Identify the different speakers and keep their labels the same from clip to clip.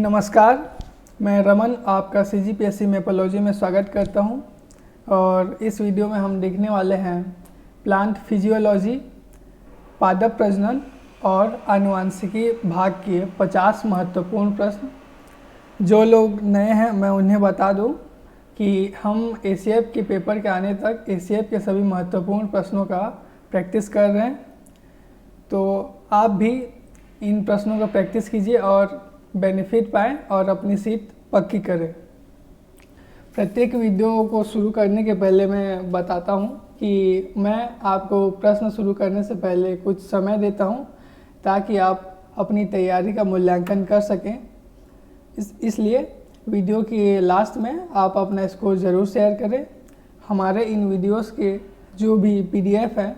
Speaker 1: नमस्कार, मैं रमन आपका CGPSC मेपोलॉजी में स्वागत करता हूं। और इस वीडियो में हम देखने वाले हैं प्लांट फिजियोलॉजी, पादप प्रजनन और आनुवांशिकी भाग के 50 महत्वपूर्ण प्रश्न। जो लोग नए हैं मैं उन्हें बता दूं कि हम ACF के पेपर के आने तक ACF के सभी महत्वपूर्ण प्रश्नों का प्रैक्टिस कर रहे हैं, तो आप भी इन प्रश्नों का प्रैक्टिस कीजिए और बेनिफिट पाएँ और अपनी सीट पक्की करें। प्रत्येक वीडियो को शुरू करने के पहले मैं बताता हूं कि मैं आपको प्रश्न शुरू करने से पहले कुछ समय देता हूं ताकि आप अपनी तैयारी का मूल्यांकन कर सकें। इसलिए वीडियो के लास्ट में आप अपना स्कोर ज़रूर शेयर करें। हमारे इन वीडियोस के जो भी PDF हैं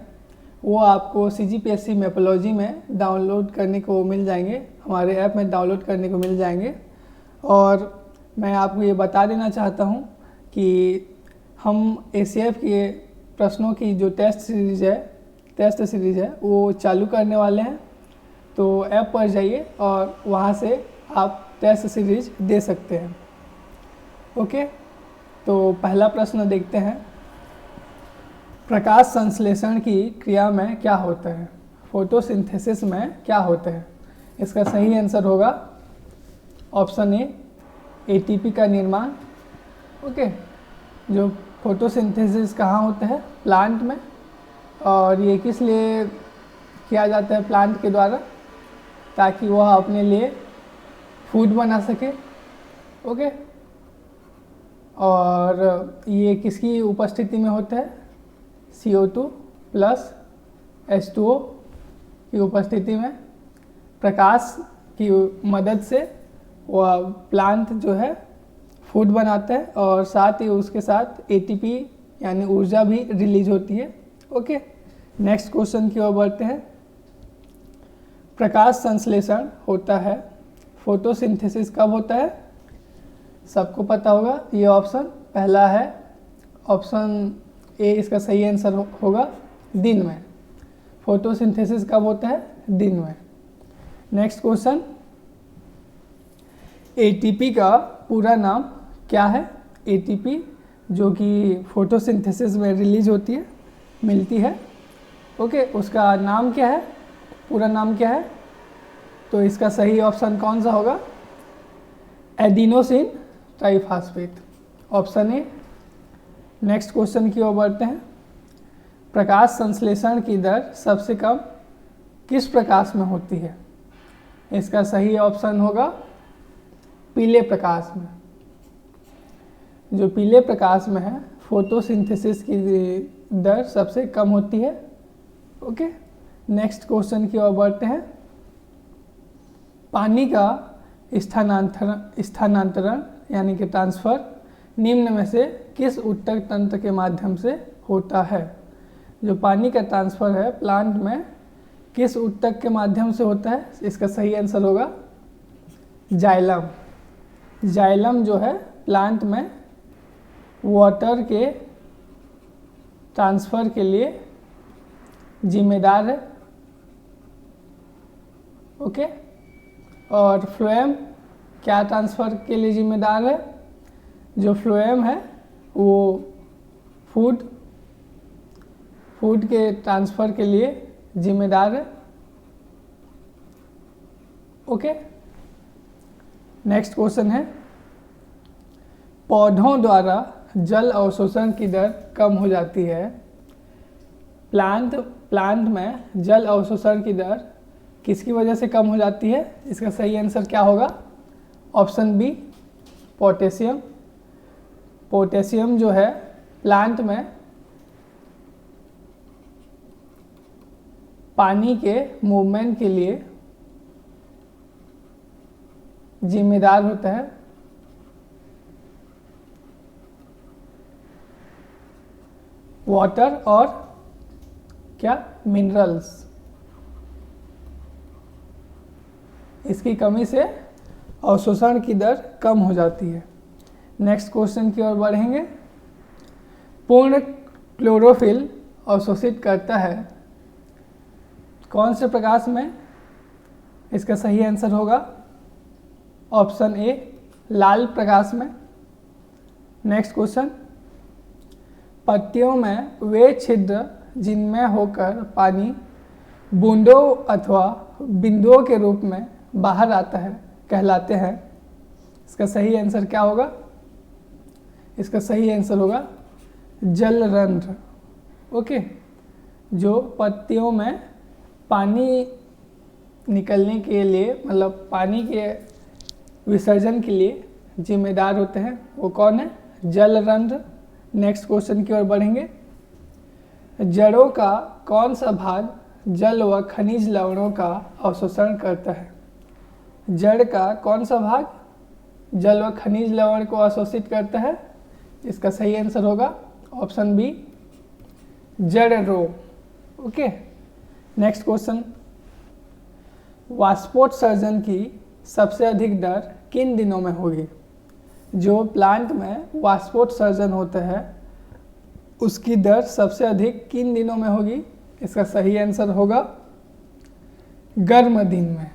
Speaker 1: वो आपको CGPSC मेपोलॉजी में डाउनलोड करने को मिल जाएंगे, हमारे ऐप में डाउनलोड करने को मिल जाएंगे। और मैं आपको ये बता देना चाहता हूँ कि हम ACF के प्रश्नों की जो टेस्ट सीरीज़ है वो चालू करने वाले हैं। तो ऐप पर जाइए और वहाँ से आप टेस्ट सीरीज दे सकते हैं। ओके, तो पहला प्रश्न देखते हैं। प्रकाश संश्लेषण की क्रिया में क्या होता है? फोटोसिंथेसिस में क्या होता है? इसका सही आंसर होगा ऑप्शन ए, ATP का निर्माण। ओके, जो फोटोसिंथेसिस कहाँ होता है? प्लांट में। और ये किस लिए किया जाता है? प्लांट के द्वारा, ताकि वह अपने लिए फूड बना सके। ओके, और ये किसकी उपस्थिति में होता है? CO2 प्लस H2O की उपस्थिति में। प्रकाश की मदद से वह प्लांट जो है फूड बनाता है और साथ ही उसके साथ ATP यानी ऊर्जा भी रिलीज होती है। ओके, नेक्स्ट क्वेश्चन की ओर बढ़ते हैं। प्रकाश संश्लेषण होता है, फोटोसिंथेसिस कब होता है? सबको पता होगा, ये ऑप्शन पहला है, ऑप्शन ए इसका सही आंसर होगा दिन में। फोटोसिंथेसिस कब होता है? दिन में। नेक्स्ट क्वेश्चन, ATP का पूरा नाम क्या है? ATP जो कि फोटोसिंथेसिस में रिलीज होती है, मिलती है। ओके, उसका नाम क्या है? पूरा नाम क्या है? तो इसका सही ऑप्शन कौन सा होगा? Adenosine triphosphate, option A. Next question की ओर बढ़ते हैं। प्रकाश संश्लेषण की दर सबसे कम किस प्रकाश में होती है? इसका सही ऑप्शन होगा पीले प्रकाश में। जो पीले प्रकाश में है फोटोसिंथेसिस की दर सबसे कम होती है। ओके, नेक्स्ट क्वेश्चन की ओर बढ़ते हैं। पानी का स्थानांतरण यानी कि ट्रांसफर निम्न में से किस ऊतक तंत्र के माध्यम से होता है? जो पानी का ट्रांसफर है प्लांट में किस ऊतक के माध्यम से होता है? इसका सही आंसर होगा जाइलम। जाइलम जो है प्लांट में वाटर के ट्रांसफर के लिए जिम्मेदार है। ओके, और फ्लोएम क्या ट्रांसफर के लिए जिम्मेदार है? जो फ्लोएम है वो फूड के ट्रांसफ़र के लिए जिम्मेदार है। ओके, नेक्स्ट क्वेश्चन है। पौधों द्वारा जल अवशोषण की दर कम हो जाती है। प्लांट में जल अवशोषण की दर किसकी वजह से कम हो जाती है? इसका सही आंसर क्या होगा? Option B, potassium. पोटेशियम जो है प्लांट में पानी के मूवमेंट के लिए जिम्मेदार होता है। वाटर और क्या? मिनरल्स। इसकी कमी से अवशोषण की दर कम हो जाती है। नेक्स्ट क्वेश्चन की ओर बढ़ेंगे। पूर्ण क्लोरोफिल अवशोषित करता है कौन से प्रकाश में? इसका सही आंसर होगा ऑप्शन ए लाल प्रकाश में। नेक्स्ट क्वेश्चन, पत्तियों में वे छिद्र जिनमें होकर पानी बूंदों अथवा बिंदुओं के रूप में बाहर आता है कहलाते हैं। इसका सही आंसर क्या होगा? इसका सही आंसर होगा जलरंध्र। ओके, जो पत्तियों में पानी निकलने के लिए, मतलब पानी के विसर्जन के लिए जिम्मेदार होते हैं, वो कौन है? जलरंध्र। नेक्स्ट क्वेश्चन की ओर बढ़ेंगे। जड़ों का कौन सा भाग जल व खनिज लवणों का अवशोषण करता है? जड़ का कौन सा भाग जल व खनिज लवण को अवशोषित करता है? इसका सही आंसर होगा ऑप्शन बी जड़ रोग। ओके, नेक्स्ट क्वेश्चन, वाष्पोत्सर्जन की सबसे अधिक दर किन दिनों में होगी? जो प्लांट में वाष्पोत्सर्जन होता है उसकी दर सबसे अधिक किन दिनों में होगी? इसका सही आंसर होगा गर्म दिन में।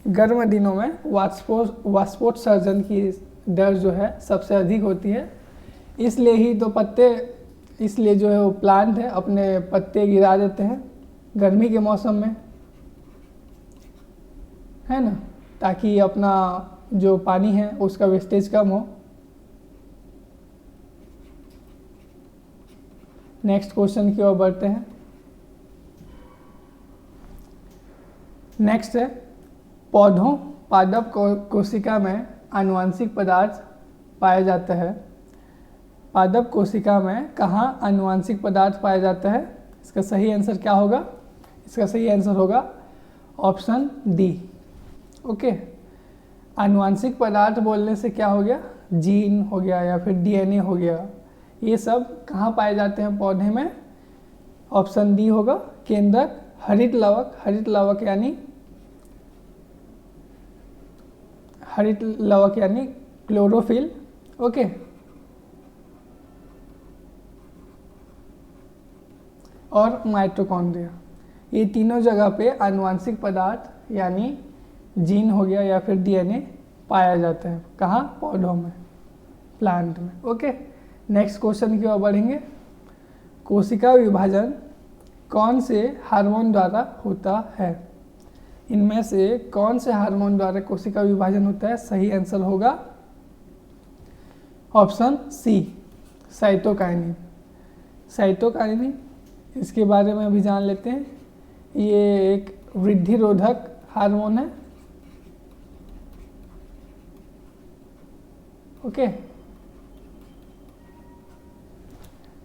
Speaker 1: गर्म दिनों में वाष्पोत्सर्जन की दर जो है सबसे अधिक होती है, इसलिए ही तो इसलिए जो है वो प्लांट है अपने पत्ते गिरा देते हैं गर्मी के मौसम में, है ना, ताकि अपना जो पानी है उसका वेस्टेज कम हो। नेक्स्ट क्वेश्चन की ओर बढ़ते हैं। नेक्स्ट है, पौधों पादप कोशिका में आनुवंशिक पदार्थ पाया जाता है। पादप कोशिका में कहाँ आनुवंशिक पदार्थ पाया जाता है? इसका सही आंसर क्या होगा? इसका सही आंसर होगा ऑप्शन डी। ओके, आनुवंशिक पदार्थ बोलने से क्या हो गया? जीन हो गया या फिर डीएनए हो गया, ये सब कहाँ पाए जाते हैं पौधे में? ऑप्शन डी होगा केंद्रक हरित लवक। हरित लवक यानी क्लोरोफिल। ओके, और माइटोकॉन्ड्रिया, ये तीनों जगह पे आनुवंशिक पदार्थ यानी जीन हो गया या फिर डीएनए पाया जाता है। कहाँ? पौधों में, प्लांट में। ओके, नेक्स्ट क्वेश्चन की ओर बढ़ेंगे। कोशिका विभाजन कौन से हार्मोन द्वारा होता है? इनमें से कौन से हार्मोन द्वारा कोशिका विभाजन होता है? सही आंसर होगा ऑप्शन सी साइटोकाइनिन। साइटोकाइनिन, इसके बारे में भी जान लेते हैं। ये एक वृद्धि रोधक हार्मोन है। ओके,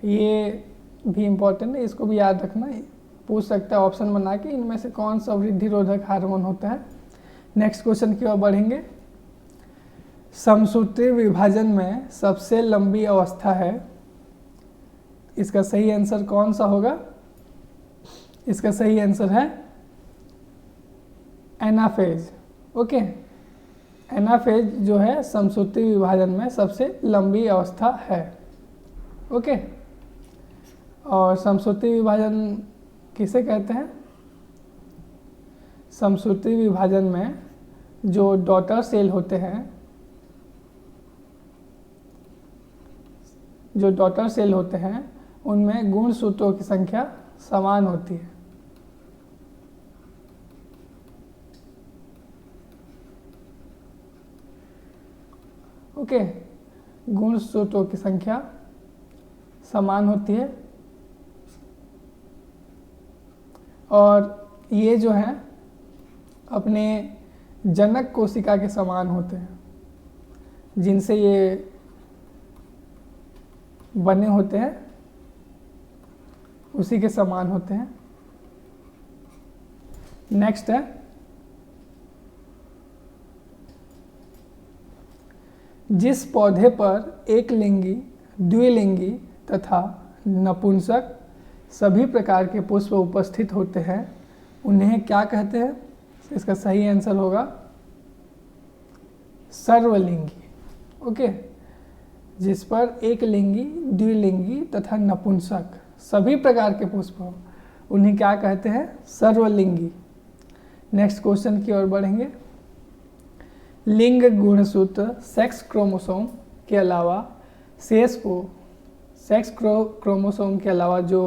Speaker 1: ये भी इम्पोर्टेंट है, इसको भी याद रखना। पूछ सकता है ऑप्शन बना के इनमें से कौन सा वृद्धि रोधक हार्मोन होता है। नेक्स्ट क्वेश्चन की ओर बढ़ेंगे। समसूत्री विभाजन में सबसे लंबी अवस्था है, इसका सही आंसर कौन सा होगा? इसका सही आंसर है एनाफेज। ओके, एनाफेज जो है समसूत्री विभाजन में सबसे लंबी अवस्था है। ओके, और समसूत्री विभाजन किसे कहते हैं? समसूत्री विभाजन में जो डॉटर सेल होते हैं, उनमें गुणसूत्रों की संख्या समान होती है। ओके, गुणसूत्रों की संख्या समान होती है और ये जो है अपने जनक कोशिका के समान होते हैं, जिनसे ये बने होते हैं उसी के समान होते हैं। नेक्स्ट है, जिस पौधे पर एक लिंगी, द्विलिंगी तथा नपुंसक सभी प्रकार के पुष्प उपस्थित होते हैं उन्हें क्या कहते हैं? इसका सही आंसर होगा सर्वलिंगी। ओके, जिस पर एक लिंगी, द्विलिंगी तथा नपुंसक सभी प्रकार के पुष्प हो उन्हें क्या कहते हैं? सर्वलिंगी। नेक्स्ट क्वेश्चन की ओर बढ़ेंगे। लिंग गुणसूत्र सेक्स क्रोमोसोम के अलावा शेष को सेक्स क्रोमोसोम के अलावा जो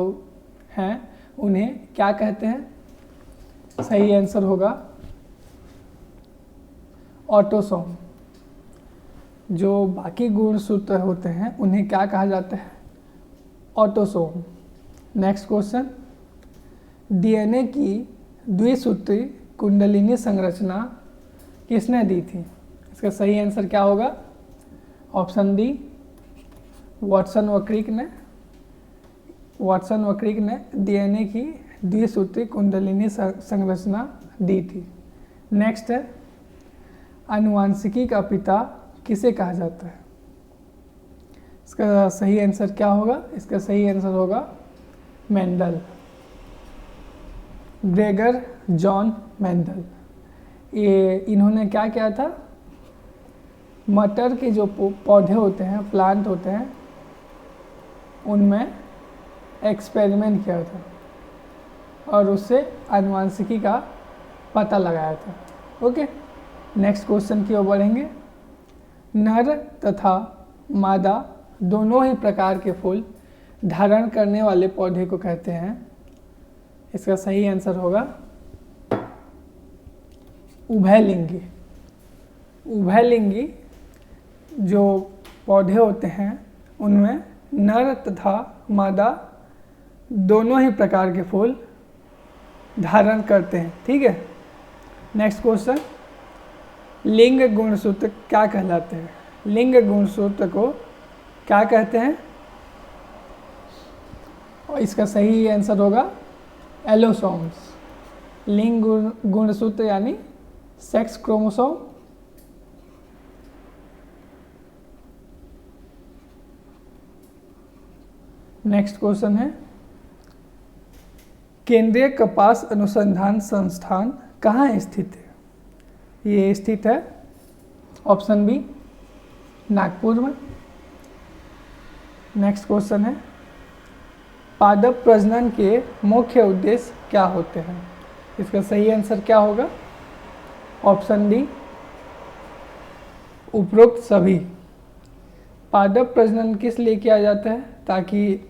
Speaker 1: हैं उन्हें क्या कहते हैं? सही आंसर होगा ऑटोसोम। जो बाकी गुणसूत्र होते हैं उन्हें क्या कहा जाता है? ऑटोसोम। नेक्स्ट क्वेश्चन, डीएनए की द्विसूत्री कुंडलिनी संरचना किसने दी थी? इसका सही आंसर क्या होगा? ऑप्शन डी, वाटसन व क्रिक ने। वाटसन व क्रिक ने डीएनए की द्विसूत्री कुंडलिनी संरचना दी थी। नेक्स्ट है, आनुवांशिकी का पिता किसे कहा जाता है? इसका सही आंसर क्या होगा? इसका सही आंसर होगा मेंडल, ग्रेगर जॉन मेंडल। ये इन्होंने क्या किया था? मटर के जो पौधे होते हैं, प्लांट होते हैं, उनमें एक्सपेरिमेंट किया था और उससे आनुवांशिकी का पता लगाया था। ओके, नेक्स्ट क्वेश्चन की ओर बढ़ेंगे। नर तथा मादा दोनों ही प्रकार के फूल धारण करने वाले पौधे को कहते हैं। इसका सही आंसर होगा उभयलिंगी। उभयलिंगी जो पौधे होते हैं उनमें नर तथा मादा दोनों ही प्रकार के फूल धारण करते हैं। ठीक है, नेक्स्ट क्वेश्चन, लिंग गुणसूत्र क्या कहलाते हैं? लिंग गुणसूत्र को क्या कहते हैं? और इसका सही आंसर होगा एलोसोम्स। लिंग गुणसूत्र यानी सेक्स क्रोमोसोम। नेक्स्ट क्वेश्चन है, केंद्रीय कपास अनुसंधान संस्थान कहाँ स्थित है? ये स्थित है ऑप्शन बी, नागपुर में। नेक्स्ट क्वेश्चन है, पादप प्रजनन के मुख्य उद्देश्य क्या होते हैं? इसका सही आंसर क्या होगा? ऑप्शन डी, उपरोक्त सभी। पादप प्रजनन किस लिए किया जाता है? ताकि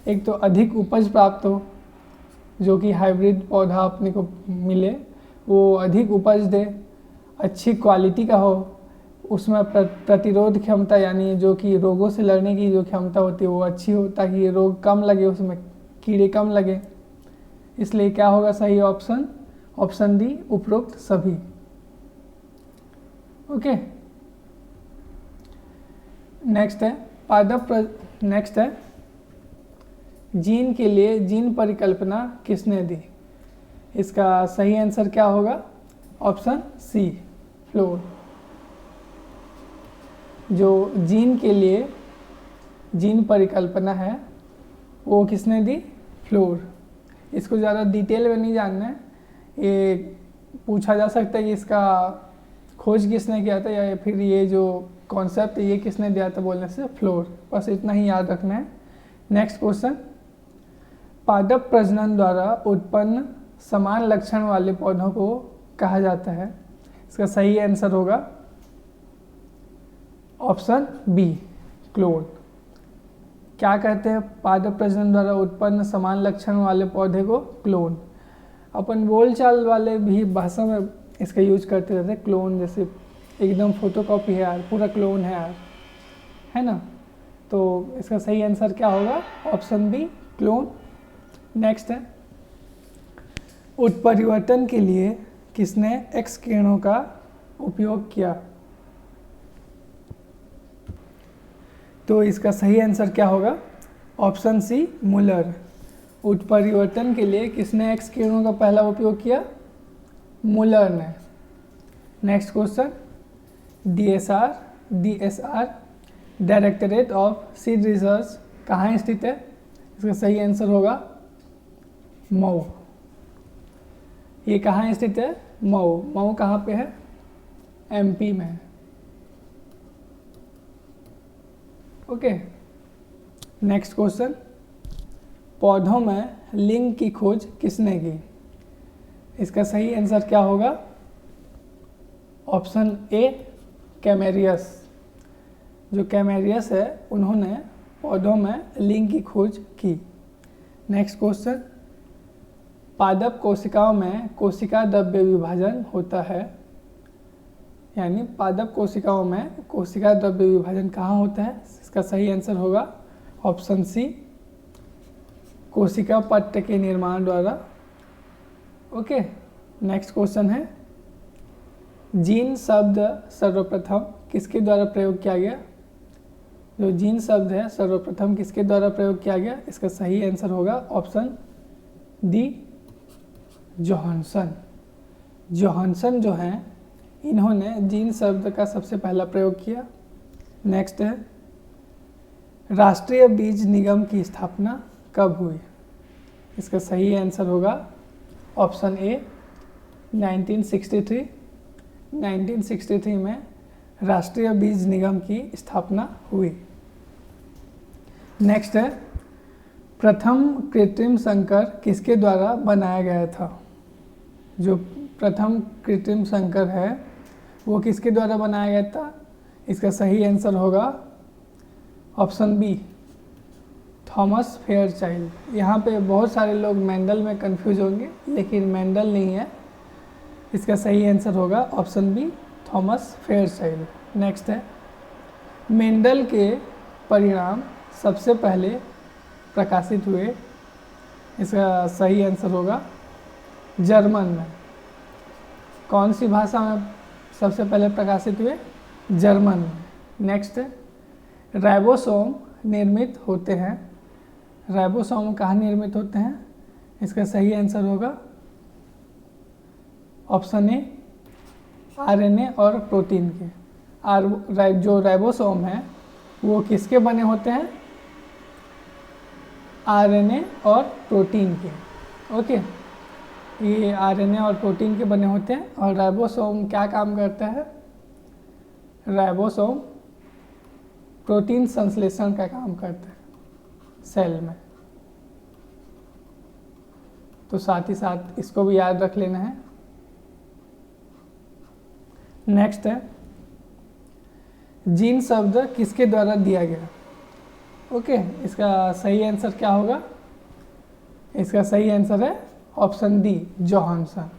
Speaker 1: एक तो अधिक उपज प्राप्त हो, जो कि हाइब्रिड पौधा अपने को मिले, वो अधिक उपज दे, अच्छी क्वालिटी का हो, उसमें प्रतिरोध क्षमता यानी जो कि रोगों से लड़ने की जो क्षमता होती है वो अच्छी हो, ताकि रोग कम लगे, उसमें कीड़े कम लगे। इसलिए क्या होगा सही ऑप्शन? ऑप्शन डी, उपरोक्त सभी। ओके, नेक्स्ट है जीन के लिए जीन परिकल्पना किसने दी? इसका सही आंसर क्या होगा? Option C, floor. जो जीन के लिए जीन परिकल्पना है वो किसने दी? फ्लोर। इसको ज़्यादा डिटेल में नहीं जानना है, ये पूछा जा सकता है कि इसका खोज किसने किया था या फिर ये जो कॉन्सेप्ट ये किसने दिया था बोलने से फ्लोर, बस इतना ही याद रखना है। नेक्स्ट क्वेश्चन, पादप प्रजनन द्वारा उत्पन्न समान लक्षण वाले पौधों को कहा जाता है। इसका सही आंसर होगा ऑप्शन बी, क्लोन। क्या कहते हैं पादप प्रजनन द्वारा उत्पन्न समान लक्षण वाले पौधे को? क्लोन। अपन बोलचाल वाले भी भाषा में इसका यूज करते रहते हैं, क्लोन। जैसे एकदम फोटोकॉपी है यार, पूरा क्लोन है यार, है ना? तो इसका सही आंसर क्या होगा? Option B, clone. नेक्स्ट है, उत्परिवर्तन के लिए किसने एक्स किरणों का उपयोग किया? तो इसका सही आंसर क्या होगा? ऑप्शन सी, मुलर। उत्परिवर्तन के लिए किसने एक्स किरणों का पहला उपयोग किया? मुलर ने। Next question, DSR directorate of seed research कहाँ स्थित है? इसका सही आंसर होगा मऊ। ये कहाँ स्थित है? मऊ। मऊ कहाँ पे है? MP में। ओके, नेक्स्ट क्वेश्चन, पौधों में लिंग की खोज किसने की? इसका सही आंसर क्या होगा? ऑप्शन ए कैमेरियस। जो कैमेरियस है उन्होंने पौधों में लिंग की खोज की। नेक्स्ट क्वेश्चन, पादप कोशिकाओं में कोशिका द्रव्य विभाजन होता है, यानी पादप कोशिकाओं में कोशिका द्रव्य विभाजन कहाँ होता है? इसका सही आंसर होगा ऑप्शन सी, कोशिका पट्ट के निर्माण द्वारा। ओके, नेक्स्ट क्वेश्चन है, जीन शब्द सर्वप्रथम किसके द्वारा प्रयोग किया गया? जो जीन शब्द है सर्वप्रथम किसके द्वारा प्रयोग किया गया? इसका सही आंसर होगा ऑप्शन डी, जोहानसन। जोहानसन जो हैं इन्होंने जीन शब्द का सबसे पहला प्रयोग किया। नेक्स्ट है, राष्ट्रीय बीज निगम की स्थापना कब हुई? इसका सही आंसर होगा ऑप्शन ए 1963। 1963 में राष्ट्रीय बीज निगम की स्थापना हुई। नेक्स्ट है, प्रथम कृत्रिम संकर किसके द्वारा बनाया गया था? जो प्रथम कृत्रिम संकर है वो किसके द्वारा बनाया गया था? इसका सही आंसर होगा ऑप्शन बी, थॉमस फेयरचाइल्ड। यहाँ पे बहुत सारे लोग मेंडल में कंफ्यूज होंगे, लेकिन मेंडल नहीं है। इसका सही आंसर होगा option B, Thomas Fairchild. Next है, मेंडल के परिणाम सबसे पहले प्रकाशित हुए। इसका सही आंसर होगा जर्मन में। कौन सी भाषा में सबसे पहले प्रकाशित हुए? जर्मन में। नेक्स्ट है, राइबोसोम निर्मित होते हैं। राइबोसोम कहाँ निर्मित होते हैं? इसका सही आंसर होगा ऑप्शन ए, आरएनए और प्रोटीन के। जो राइबोसोम है वो किसके बने होते हैं? आरएनए और प्रोटीन के। ओके, ये आरएनए और प्रोटीन के बने होते हैं। और राइबोसोम क्या काम करता है? राइबोसोम प्रोटीन संश्लेषण का काम करता है सेल में। तो साथ ही साथ इसको भी याद रख लेना है। नेक्स्ट है, जीन शब्द किसके द्वारा दिया गया? ओके, इसका सही आंसर क्या होगा? इसका सही आंसर है ऑप्शन डी, जोहानसन।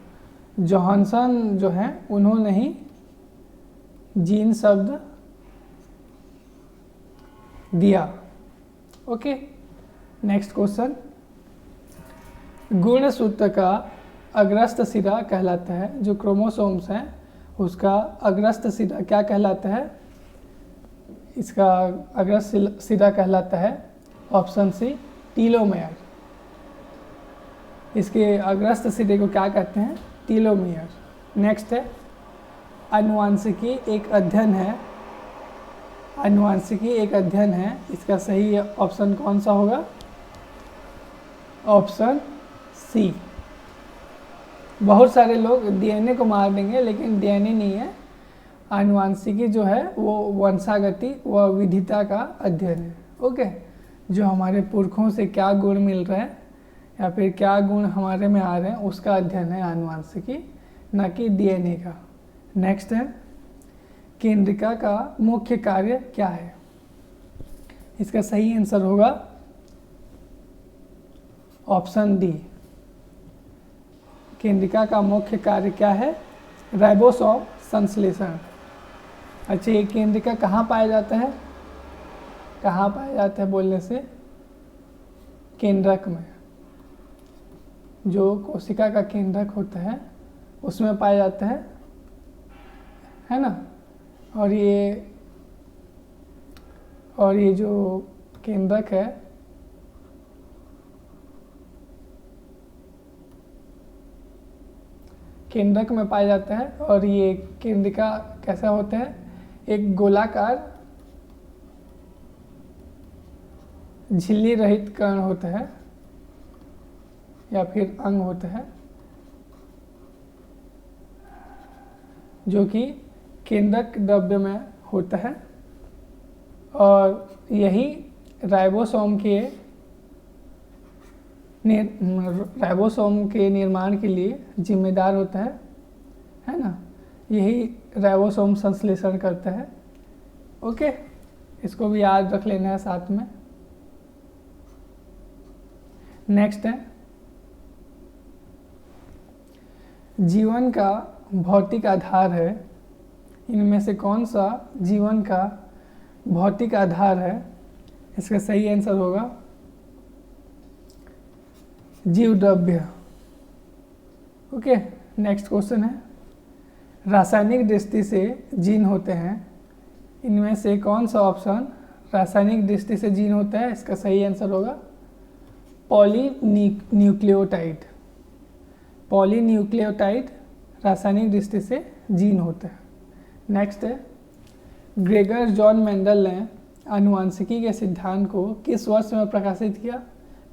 Speaker 1: जोहानसन जो है उन्होंने ही जीन शब्द दिया। ओके, नेक्स्ट क्वेश्चन, गुणसूत्र का अग्रस्त सिरा कहलाता है। जो क्रोमोसोम्स हैं उसका अग्रस्त सिरा क्या कहलाता है? इसका अग्रस्त सिरा कहलाता है ऑप्शन सी, टीलोमेयर। इसके अग्रस्त सिरे को क्या कहते हैं? टीलोमेयर। नेक्स्ट है, आनुवांशिकी एक अध्ययन है। आनुवांशिकी एक अध्ययन है, इसका सही ऑप्शन कौन सा होगा? Option C. बहुत सारे लोग डीएनए को मार देंगे, लेकिन डीएनए नहीं है। आनुवांशिकी जो है वो वंशागति व विधिता का अध्ययन है। ओके, जो हमारे पुरखों से क्या गुण मिल रहे हैं या फिर क्या गुण हमारे में आ रहे हैं उसका अध्ययन है आनुवांशिकी, न कि डीएनए का। नेक्स्ट है, केंद्रिका का मुख्य कार्य क्या है? इसका सही आंसर होगा ऑप्शन डी, केंद्रिका का मुख्य कार्य क्या है? राइबोसोम संश्लेषण। अच्छा, ये केंद्रिका कहाँ पाया जाता है? कहाँ पाया जाता है बोलने से? केंद्रक में। जो कोशिका का केंद्रक होता है उसमें पाया जाता है ना। और ये जो केंद्रक है केंद्रक में पाया जाता है। और ये केंद्रिका कैसा होता है? एक गोलाकार झिल्ली रहित कण होता है या फिर अंग होता है, जो कि केंद्रक द्रव्य में होता है। और यही राइबोसोम के निर्माण के लिए जिम्मेदार होता है ना। यही राइबोसोम संश्लेषण करता है। ओके, इसको भी याद रख लेना है साथ में। नेक्स्ट है, जीवन का भौतिक आधार है, इनमें से कौन सा जीवन का भौतिक आधार है? इसका सही आंसर होगा जीव द्रव्य। ओके, नेक्स्ट क्वेश्चन है, रासायनिक दृष्टि से जीन होते हैं, इनमें से कौन सा ऑप्शन रासायनिक दृष्टि से जीन होता है? इसका सही आंसर होगा पॉलीन्यूक्लियोटाइड। पॉलीन्यूक्लियोटाइड रासायनिक दृष्टि से जीन होते हैं। नेक्स्ट है, ग्रेगर जॉन मेंडल ने आनुवांशिकी के सिद्धांत को किस वर्ष में प्रकाशित किया?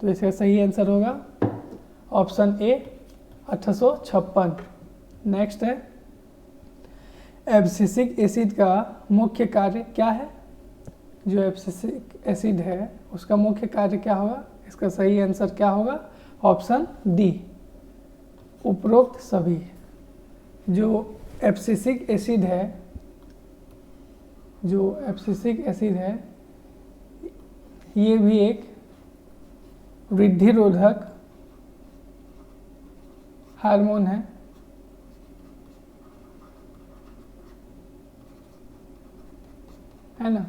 Speaker 1: तो इसका सही आंसर होगा ऑप्शन ए 1856। नेक्स्ट है, एब्सिसिक एसिड का मुख्य कार्य क्या है? जो एब्सिसिक एसिड है उसका मुख्य कार्य क्या होगा? इसका सही आंसर क्या होगा? ऑप्शन डी, उपरोक्त सभी। जो एब्सिसिक एसिड है, जो एब्सिसिक एसिड है, ये भी एक वृद्धि रोधक हार्मोन है ना?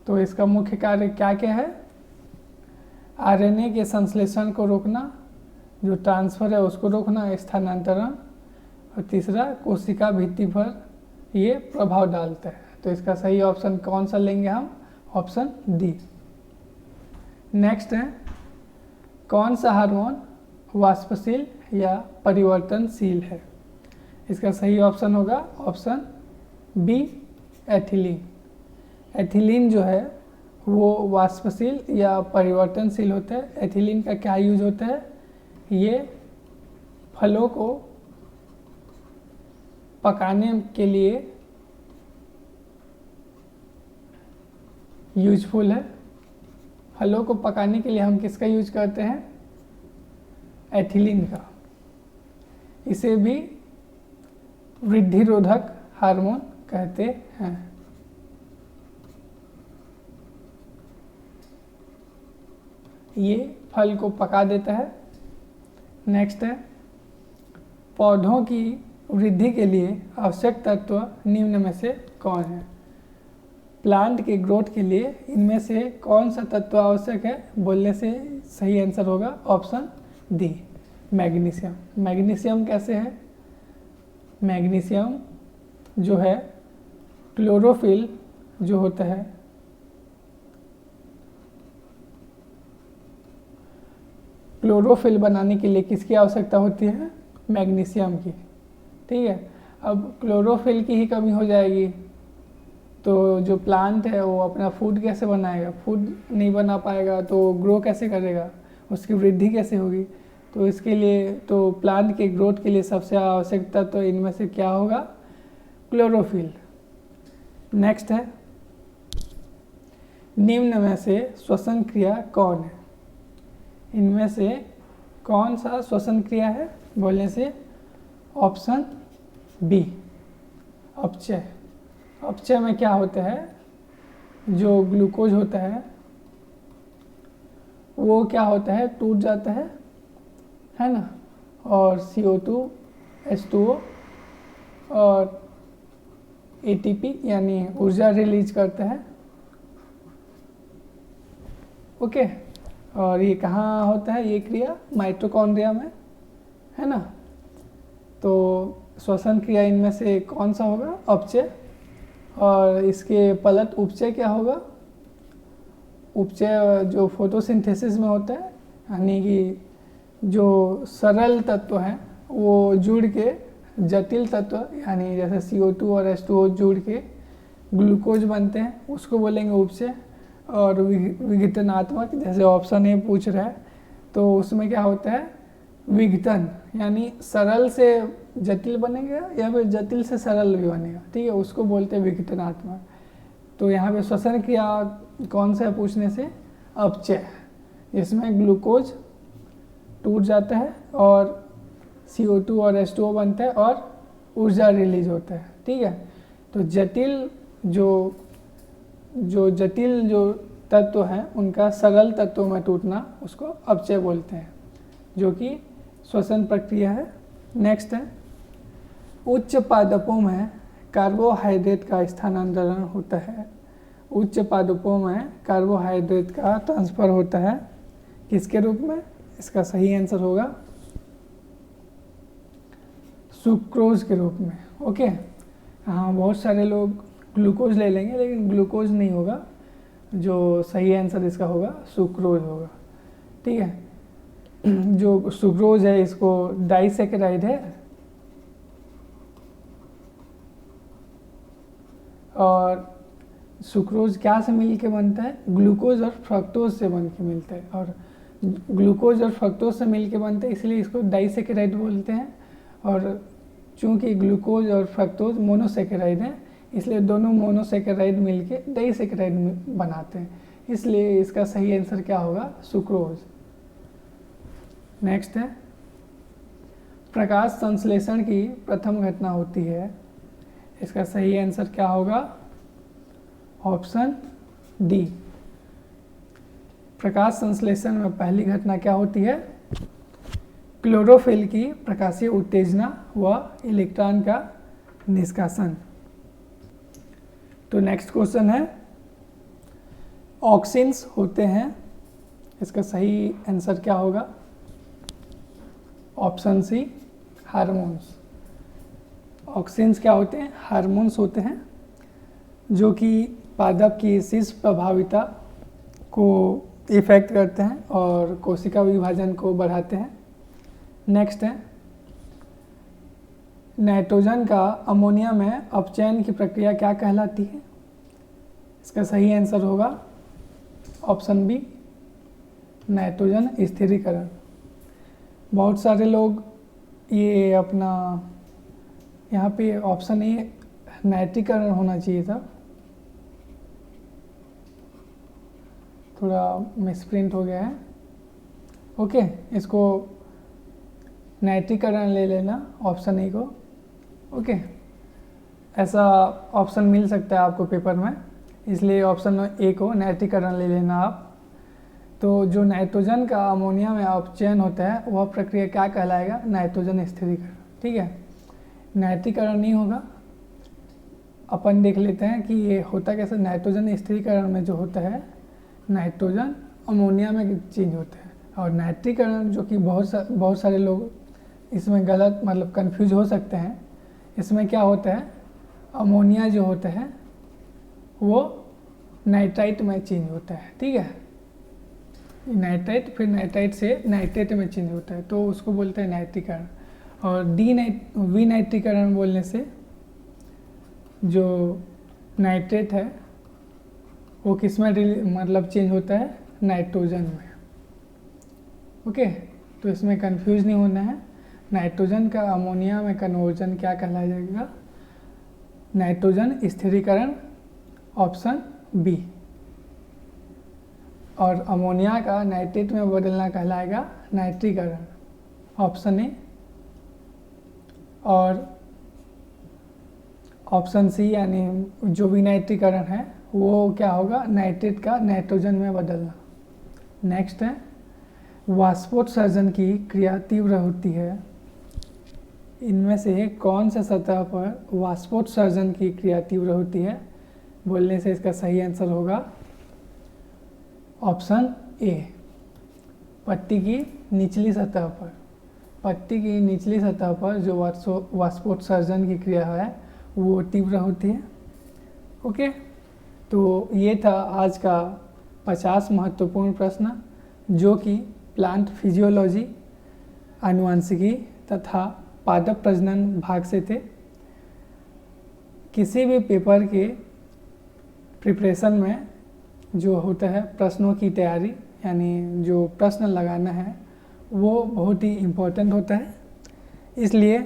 Speaker 1: तो इसका मुख्य कार्य क्या क्या है? आरएनए के संश्लेषण को रोकना, जो ट्रांसफर है उसको रोकना, स्थानांतरण, और तीसरा कोशिका भित्ति पर ये प्रभाव डालता है। तो इसका सही ऑप्शन कौन सा लेंगे हम? Option D. नेक्स्ट है, कौन सा हार्मोन वाष्पशील या परिवर्तनशील है? इसका सही ऑप्शन होगा ऑप्शन बी, एथिलीन। एथिलीन जो है वो वाष्पशील या परिवर्तनशील होता है। एथिलीन का क्या यूज होता है? ये फलों को पकाने के लिए यूजफुल है। फलों को पकाने के लिए हम किसका यूज करते हैं? एथिलीन का। इसे भी वृद्धि रोधक हार्मोन कहते हैं। ये फल को पका देता है। नेक्स्ट है, पौधों की वृद्धि के लिए आवश्यक तत्व निम्न में से कौन है? प्लांट के ग्रोथ के लिए इनमें से कौन सा तत्व आवश्यक है बोलने से सही आंसर होगा ऑप्शन डी, मैग्नीशियम। मैग्नीशियम कैसे है? मैग्नीशियम जो है क्लोरोफिल जो होता है, क्लोरोफिल बनाने के लिए किसकी आवश्यकता होती है? मैग्नीशियम की। ठीक है, अब क्लोरोफिल की ही कमी हो जाएगी तो जो प्लांट है वो अपना फूड कैसे बनाएगा? फूड नहीं बना पाएगा तो ग्रो कैसे करेगा? उसकी वृद्धि कैसे होगी? तो इसके लिए तो प्लांट के ग्रोथ के लिए सबसे आवश्यकता तो इनमें से क्या होगा? क्लोरोफिल। नेक्स्ट है, निम्न में से श्वसन क्रिया कौन है? इनमें से कौन सा श्वसन क्रिया है बोलने से ऑप्शन बी, अपचय। अपचय में क्या होता है? जो ग्लूकोज होता है वो क्या होता है? टूट जाता है ना? और CO2, H2O और ATP यानी ऊर्जा रिलीज करता है। ओके, और ये कहाँ होता है ये क्रिया? माइटोकॉन्ड्रिया में, है ना? तो श्वसन क्रिया इनमें से कौन सा होगा? अपचय। और इसके पलट उपचय क्या होगा? उपचय जो फोटोसिंथेसिस में होता है, यानी कि जो सरल तत्व हैं वो जुड़ के जटिल तत्व यानी जैसे CO2 और H2O जुड़ के ग्लूकोज बनते हैं, उसको बोलेंगे उपचय। और विघटनात्मक जैसे ऑप्शन ए पूछ रहा है तो उसमें क्या होता है? विघटन, यानी सरल से जटिल बनेगा या फिर जटिल से सरल भी बनेगा। ठीक है, उसको बोलते हैं विघटनात्मक। तो यहाँ पे श्वसन क्रिया कौन सा है पूछने से? अपचय, इसमें ग्लूकोज टूट जाता है और CO2 और H2O बनता है और ऊर्जा रिलीज होता है। ठीक है, तो जटिल जो तत्व हैं उनका सरल तत्वों में टूटना उसको अपचय बोलते हैं, जो कि श्वसन प्रक्रिया है। नेक्स्ट है, उच्च पादपों में कार्बोहाइड्रेट का स्थानांतरण होता है। उच्च पादपों में कार्बोहाइड्रेट का ट्रांसफर होता है किसके रूप में? इसका सही आंसर होगा सुक्रोज के रूप में। ओके, हाँ, बहुत सारे लोग ग्लूकोज ले लेंगे, लेकिन ग्लूकोज नहीं होगा। जो सही आंसर इसका होगा सुक्रोज होगा। ठीक है, जो सुक्रोज है इसको डाइसैकेराइड है, और सुक्रोज क्या से मिल के बनता है? ग्लूकोज और फ्रक्टोज से बन के मिलता है, और ग्लूकोज और फ्रक्टोज से मिल के बनता है, इसलिए इसको डाइसैकेराइड बोलते हैं। और चूंकि ग्लूकोज और फ्रक्टोज मोनोसैकेराइड हैं, इसलिए दोनों मोनोसैकेराइड मिलके डाइसैकेराइड बनाते हैं, इसलिए इसका सही आंसर क्या होगा? सुक्रोज। नेक्स्ट है, प्रकाश संश्लेषण की प्रथम घटना होती है। इसका सही आंसर क्या होगा? Option D. प्रकाश संश्लेषण में पहली घटना क्या होती है? क्लोरोफिल की प्रकाशीय उत्तेजना व इलेक्ट्रॉन का निष्कासन। तो नेक्स्ट क्वेश्चन है, ऑक्सिन्स होते हैं, इसका सही आंसर क्या होगा? ऑप्शन सी, हार्मोन्स। ऑक्सिन्स क्या होते हैं? हार्मोन्स होते हैं, जो कि पादप की शीर्ष प्रभाविता को इफेक्ट करते हैं और कोशिका विभाजन को बढ़ाते हैं। नेक्स्ट है, नाइट्रोजन का अमोनिया में अपचयन की प्रक्रिया क्या कहलाती है? इसका सही आंसर होगा ऑप्शन बी, नाइट्रोजन स्थिरीकरण। बहुत सारे लोग ये अपना यहाँ पे ऑप्शन ए नाइट्रीकरण होना चाहिए था, थोड़ा मिसप्रिंट हो गया है। ओके, इसको नाइट्रीकरण ले लेना ऑप्शन ए को। ओके, ऐसा ऑप्शन मिल सकता है आपको पेपर में, इसलिए ऑप्शन ए को नाइट्रीकरण ले लेना आप। तो जो नाइट्रोजन का अमोनिया में अपचयन होता है वह प्रक्रिया क्या कहलाएगा? नाइट्रोजन स्थिरीकरण। ठीक है, नाइट्रीकरण नहीं होगा। अपन देख लेते हैं कि ये होता कैसे। नाइट्रोजन स्थिरीकरण में जो होता है, नाइट्रोजन अमोनिया में चेंज होता है, और नाइट्रीकरण जो कि बहुत सारे लोग इसमें गलत मतलब कंफ्यूज हो सकते हैं। इसमें क्या होता है, अमोनिया जो होता है वो नाइट्राइट में चेंज होता है। ठीक है, नाइट्राइट फिर नाइट्राइट से नाइट्रेट में चेंज होता है, तो उसको बोलते हैं नाइट्रीकरण। और विनाइट्रीकरण बोलने से जो नाइट्रेट है वो किस में मतलब चेंज होता है? नाइट्रोजन में। ओके, तो इसमें कंफ्यूज नहीं होना है। नाइट्रोजन का अमोनिया में कन्वर्जन क्या कहलाया जाएगा? नाइट्रोजन स्थिरीकरण, ऑप्शन बी। और अमोनिया का नाइट्रेट में बदलना कहलाएगा नाइट्रीकरण, ऑप्शन ए। और ऑप्शन सी यानी जो विनाइट्रीकरण है वो क्या होगा? नाइट्रेट का नाइट्रोजन में बदलना। नेक्स्ट है, वाष्पोत्सर्जन की क्रिया तीव्र होती है। इनमें से कौन से सतह पर वाष्पोत्सर्जन की क्रिया तीव्र होती है? बोलने से इसका सही आंसर होगा ऑप्शन ए, पट्टी की निचली सतह पर। पट्टी की निचली सतह पर जो वाष्पोत्सर्जन की क्रिया है वो तीव्र होती है। ओके, तो ये था आज का 50 महत्वपूर्ण प्रश्न, जो कि प्लांट फिजियोलॉजी, आनुवंशिकी तथा पादप प्रजनन भाग से थे। किसी भी पेपर के प्रिपरेशन में जो होता है प्रश्नों की तैयारी, यानी जो प्रश्न लगाना है वो बहुत ही इम्पोर्टेंट होता है। इसलिए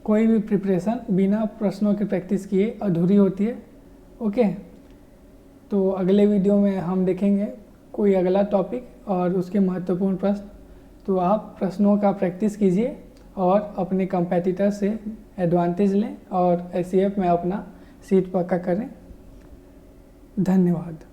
Speaker 1: कोई भी प्रिपरेशन बिना प्रश्नों की प्रैक्टिस किए अधूरी होती है। ओके, तो अगले वीडियो में हम देखेंगे कोई अगला टॉपिक और उसके महत्वपूर्ण प्रश्न। तो आप प्रश्नों का प्रैक्टिस कीजिए और अपने कंपेटिटर से एडवांटेज लें और एसईएफ में अपना सीट पक्का करें। धन्यवाद।